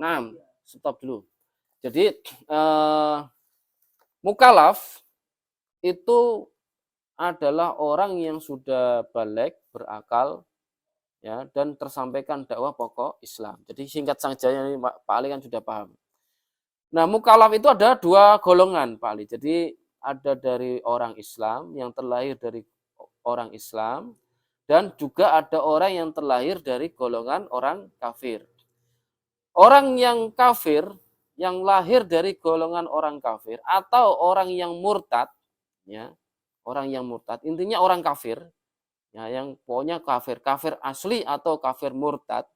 Nah, stop dulu. Jadi mukallaf itu adalah orang yang sudah balik, berakal, ya, dan tersampaikan dakwah pokok Islam. Jadi singkat saja ini Pak Ali kan sudah paham. Nah, mukallaf itu ada dua golongan Pak Ali. Jadi ada dari orang Islam yang terlahir dari orang Islam dan juga ada orang yang terlahir dari golongan orang kafir. Orang yang kafir, yang lahir dari golongan orang kafir atau orang yang murtad, ya, orang yang murtad, intinya orang kafir, ya, yang pokoknya kafir, kafir asli atau kafir murtad,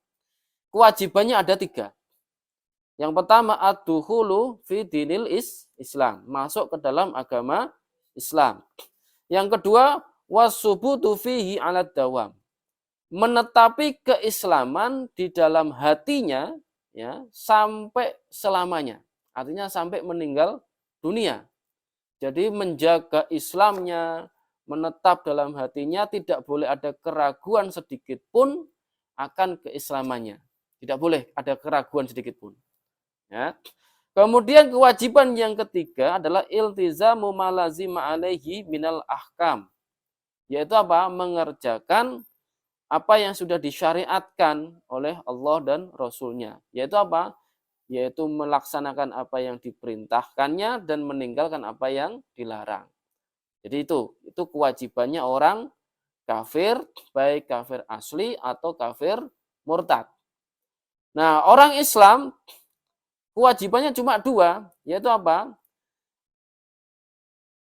kewajibannya ada 3. Yang pertama ad-dukhulu fi dinil Islam, masuk ke dalam agama Islam. Yang kedua wasubutu fihi 'alad dawam, menetapi keislaman di dalam hatinya, ya, sampai selamanya. Artinya sampai meninggal dunia. Jadi menjaga Islamnya, menetap dalam hatinya, tidak boleh ada keraguan sedikit pun akan keislamannya. Tidak boleh ada keraguan sedikit pun. Ya. Kemudian kewajiban yang ketiga adalah iltizamu malazima alaihi minal ahkam. Yaitu apa? Mengerjakan apa yang sudah disyariatkan oleh Allah dan Rasul-Nya. Yaitu apa? Yaitu melaksanakan apa yang diperintahkannya dan meninggalkan apa yang dilarang. Jadi itu kewajibannya orang kafir, baik kafir asli atau kafir murtad. Nah, orang Islam kewajibannya cuma 2, yaitu apa?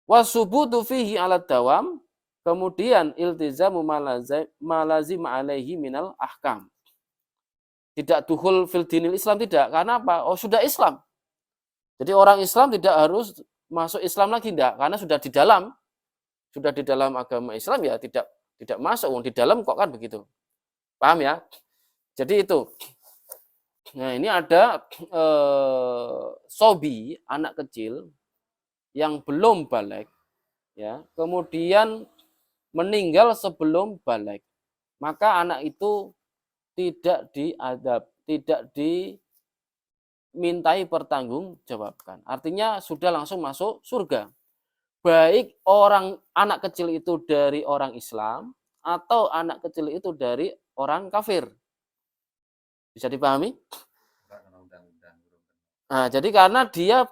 Wasubutu fihi 'alad dawam, kemudian iltizamu malazim alaihi minal ahkam. Tidak dukhul fil dinil Islam, tidak. Karena apa? Oh, sudah Islam. Jadi orang Islam tidak harus masuk Islam lagi, tidak. Karena sudah di dalam agama Islam, ya tidak masuk. Di dalam kok kan begitu. Paham ya? Jadi itu. Nah, ini ada sobi, anak kecil yang belum balik, ya, kemudian meninggal sebelum balik. Maka anak itu tidak diadab, tidak dimintai pertanggungjawabkan. Artinya sudah langsung masuk surga. Baik anak kecil itu dari orang Islam atau anak kecil itu dari orang kafir. Bisa dipahami? Nah, jadi karena dia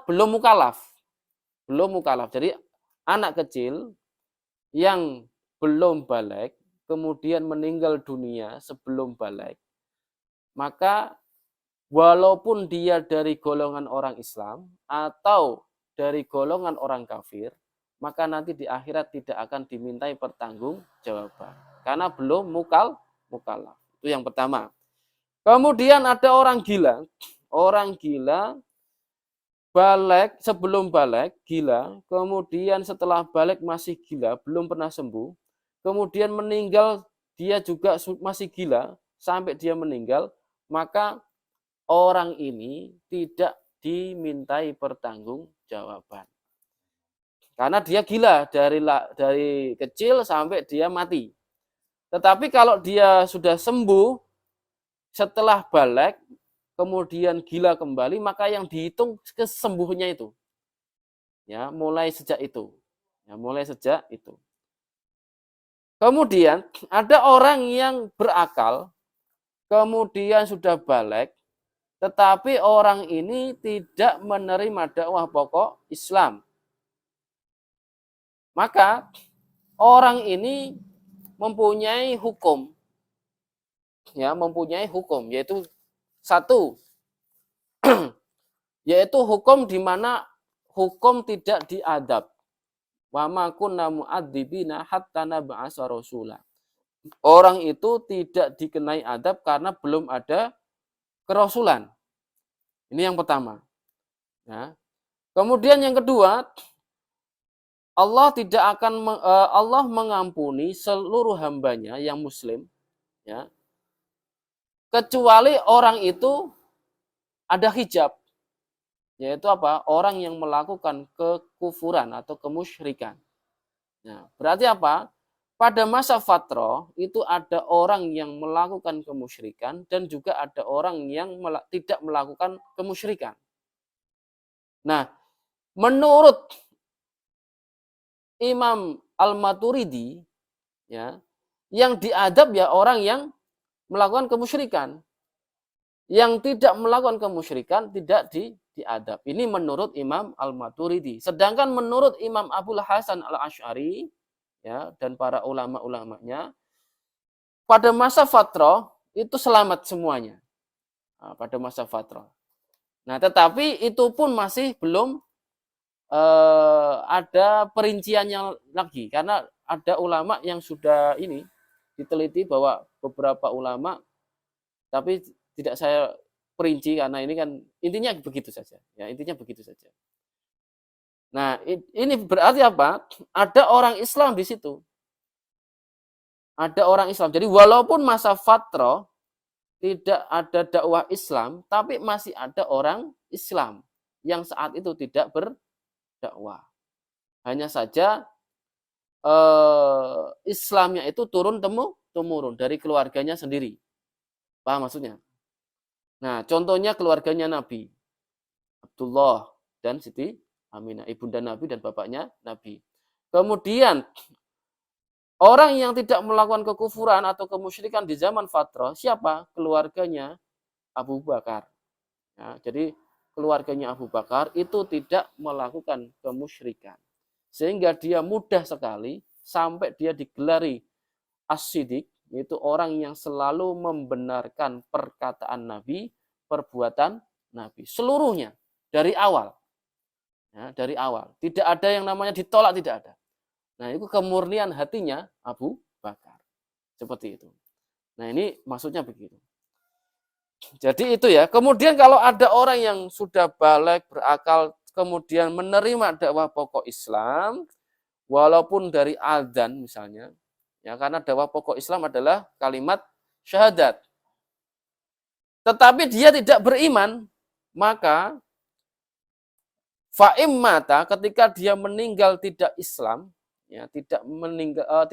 belum mukallaf. Belum mukallaf. Jadi anak kecil yang belum balik kemudian meninggal dunia sebelum balik, maka walaupun dia dari golongan orang Islam atau dari golongan orang kafir, maka nanti di akhirat tidak akan dimintai pertanggungjawaban karena belum mukallaf. Itu yang pertama. Kemudian ada orang gila. Orang gila balik, sebelum balik gila, kemudian setelah balik masih gila, belum pernah sembuh, kemudian meninggal dia juga masih gila sampai dia meninggal, maka orang ini tidak dimintai pertanggungjawaban. Karena dia gila dari kecil sampai dia mati. Tetapi kalau dia sudah sembuh setelah balik, kemudian gila kembali, maka yang dihitung kesembuhnya itu. Ya, mulai sejak itu. Ya, mulai sejak itu. Kemudian ada orang yang berakal, kemudian sudah balik, tetapi orang ini tidak menerima dakwah pokok Islam. Maka orang ini mempunyai hukum. Ya, mempunyai hukum, yaitu satu, yaitu hukum di mana hukum tidak diadab. Wa ma kunna mu'adzibina hatta nab'atsa rasula. Orang itu tidak dikenai adab karena belum ada kerasulan. Ini yang pertama. Ya. Kemudian yang kedua, Allah mengampuni seluruh hambanya yang muslim, ya, kecuali orang itu ada hijab, yaitu apa? Orang yang melakukan kekufuran atau kemusyrikan. Nah, berarti apa? pada masa fatrah itu ada orang yang melakukan kemusyrikan dan juga ada orang yang tidak melakukan kemusyrikan. Nah, menurut Imam Al-Maturidi, ya, yang diadab ya orang yang melakukan kemusyrikan. Yang tidak melakukan kemusyrikan tidak diadab. Ini menurut Imam Al-Maturidi. Sedangkan menurut Imam Abul Hasan Al-Asy'ari, ya, dan para ulama-ulamanya, pada masa fatrah itu selamat semuanya. Nah, pada masa fatrah. Nah, tetapi itu pun masih belum ada perinciannya lagi, karena ada ulama yang sudah ini diteliti bahwa beberapa ulama, tapi tidak saya perinci karena ini kan intinya begitu saja, ya, intinya begitu saja. Nah, ini berarti apa? Ada orang Islam di situ. Ada orang Islam. Jadi walaupun masa fatrah tidak ada dakwah Islam, tapi masih ada orang Islam yang saat itu tidak berdakwah. Hanya saja Islamnya itu turun-temurun dari keluarganya sendiri. Paham maksudnya? Nah, contohnya keluarganya Nabi Abdullah dan Siti Aminah, ibunda Nabi dan bapaknya Nabi. Kemudian orang yang tidak melakukan kekufuran atau kemusyrikan di zaman fatrah, siapa? Keluarganya Abu Bakar. Ya, jadi keluarganya Abu Bakar itu tidak melakukan kemusyrikan. Sehingga dia mudah sekali sampai dia digelari As-Siddiq, yaitu orang yang selalu membenarkan perkataan Nabi, perbuatan Nabi. Seluruhnya, dari awal. Ya, dari awal. Tidak ada yang namanya ditolak, tidak ada. Nah, itu kemurnian hatinya Abu Bakar. Seperti itu. Nah, ini maksudnya begitu. Jadi itu ya. Kemudian kalau ada orang yang sudah balik, berakal, kemudian menerima dakwah pokok Islam, walaupun dari adzan misalnya, ya, karena dakwah pokok Islam adalah kalimat syahadat. Tetapi dia tidak beriman, maka fa'im mata, ketika dia meninggal tidak Islam, ya, tidak meninggal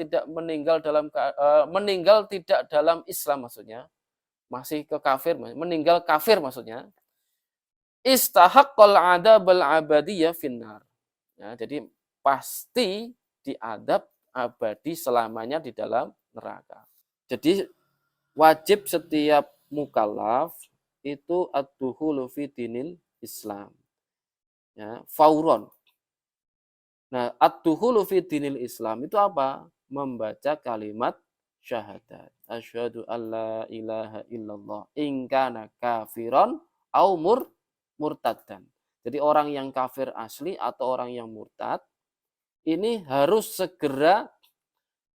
tidak dalam Islam maksudnya, masih ke kafir, meninggal kafir maksudnya, istahaqqal adabal abadiyah finnar. Ya, jadi pasti diadab abadi selamanya di dalam neraka. Jadi wajib setiap mukallaf itu ad-dukhulu fi dinil Islam. Ya, fauron. Nah, ad-dukhulu fi dinil Islam itu apa? Membaca kalimat syahadat. Asyhadu alla ilaha illallah in kana kafiron au murtaddan. Jadi orang yang kafir asli atau orang yang murtad ini harus segera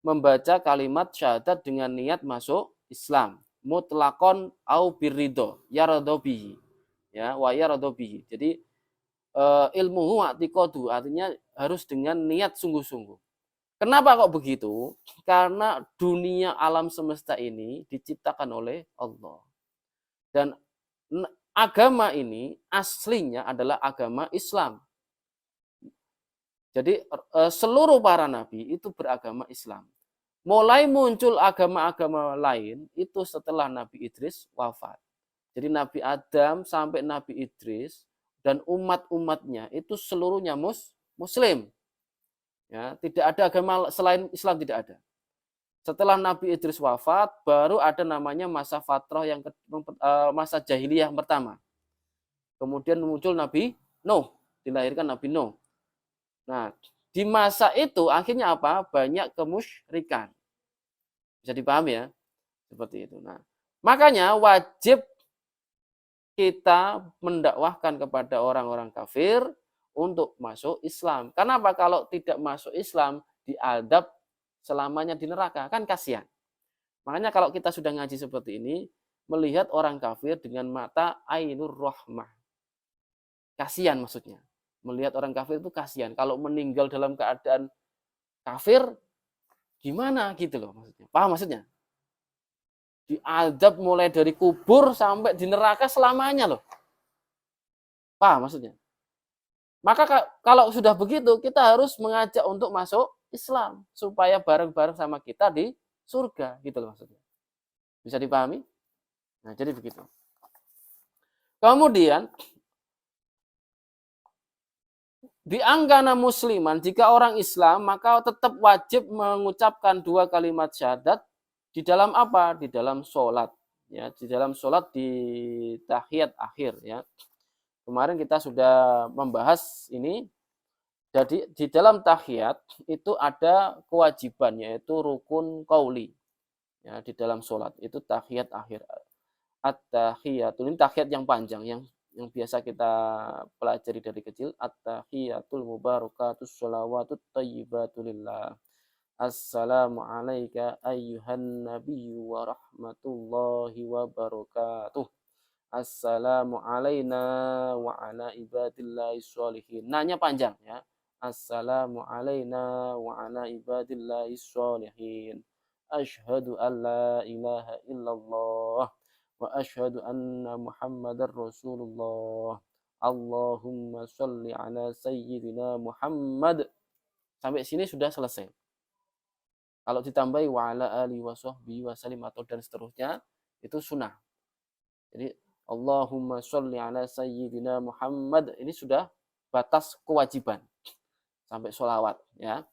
membaca kalimat syahadat dengan niat masuk Islam. Mutlaqon au birridho, yaradho bihi. Ya, wa yaradho bihi. Jadi ilmuhu i'tiqadu, artinya harus dengan niat sungguh-sungguh. Kenapa kok begitu? Karena dunia alam semesta ini diciptakan oleh Allah. Dan agama ini aslinya adalah agama Islam. Jadi seluruh para nabi itu beragama Islam. Mulai muncul agama-agama lain itu setelah Nabi Idris wafat. Jadi Nabi Adam sampai Nabi Idris dan umat-umatnya itu seluruhnya Muslim. Ya, tidak ada agama selain Islam, tidak ada. Setelah Nabi Idris wafat, baru ada namanya masa fatrah masa jahiliyah pertama. Kemudian muncul Nabi Nuh, dilahirkan Nabi Nuh. Nah, di masa itu akhirnya apa? Banyak kemusyrikan. Bisa dipahami ya? Seperti itu. Nah, makanya wajib kita mendakwahkan kepada orang-orang kafir untuk masuk Islam. Kenapa? Kalau tidak masuk Islam, diadab selamanya di neraka. Kan kasihan. Makanya kalau kita sudah ngaji seperti ini, melihat orang kafir dengan mata ainur rahmah. Kasihan maksudnya. Melihat orang kafir itu kasihan. Kalau meninggal dalam keadaan kafir, gimana gitu loh maksudnya. Paham maksudnya? Diadab mulai dari kubur sampai di neraka selamanya loh. Paham maksudnya? Maka kalau sudah begitu, kita harus mengajak untuk masuk Islam supaya bareng-bareng sama kita di surga, gitu loh maksudnya. Bisa dipahami? Nah, jadi begitu. Kemudian di angkana musliman, jika orang Islam maka tetap wajib mengucapkan 2 kalimat syahadat di dalam apa? Di dalam sholat. Ya, di dalam sholat di tahiyat akhir ya. Kemarin kita sudah membahas ini. Jadi di dalam tahiyat itu ada kewajiban yaitu rukun qauli. Ya, di dalam sholat itu tahiyat akhir. At-tahiyatul, ini tahiyat yang panjang yang biasa kita pelajari dari kecil. At-tahiyatul mubarakatus sholawatut thayyibatulillah. Assalamu alayka ayyuhan nabiyyu wa rahmatullahi wa barakatuh. Assalamu alayna wa ala ibadillahi sholihin. Nanya panjang ya. Assalamu alayna wa ala ibadillahi sholihin. Ashhadu an la ilaha illallah wa ashhadu anna Muhammadar Rasulullah. Allahumma sholli ala sayyidina Muhammad. Sampai sini sudah selesai. Kalau ditambahi wa ala alihi wa sahbihi wa sallim atau dan seterusnya itu sunnah. Jadi Allahumma sholli ala sayyidina Muhammad ini sudah batas kewajiban sampai sholawat ya.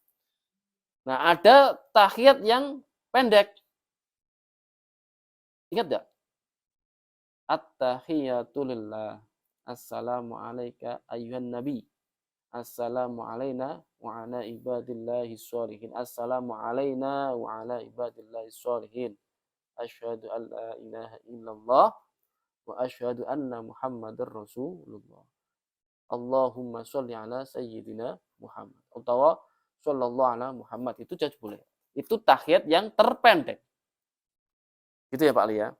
Nah, ada tahiyat yang pendek. Ingat enggak? At-tahiyatu lillah. Assalamu alayka ayyuhan nabi. Assalamu alayna wa ala ibadillahi sholihin. Assalamu alayna wa ala ibadillahi sholihin. Asyhadu an la ilaha illallah wa asyhadu anna Muhammadar Rasulullah. Allahumma sholli ala sayyidina Muhammad. Atau sallallahu ala Muhammad itu jadi boleh. Itu tahiyat yang terpendek. Gitu ya Pak Ali ya.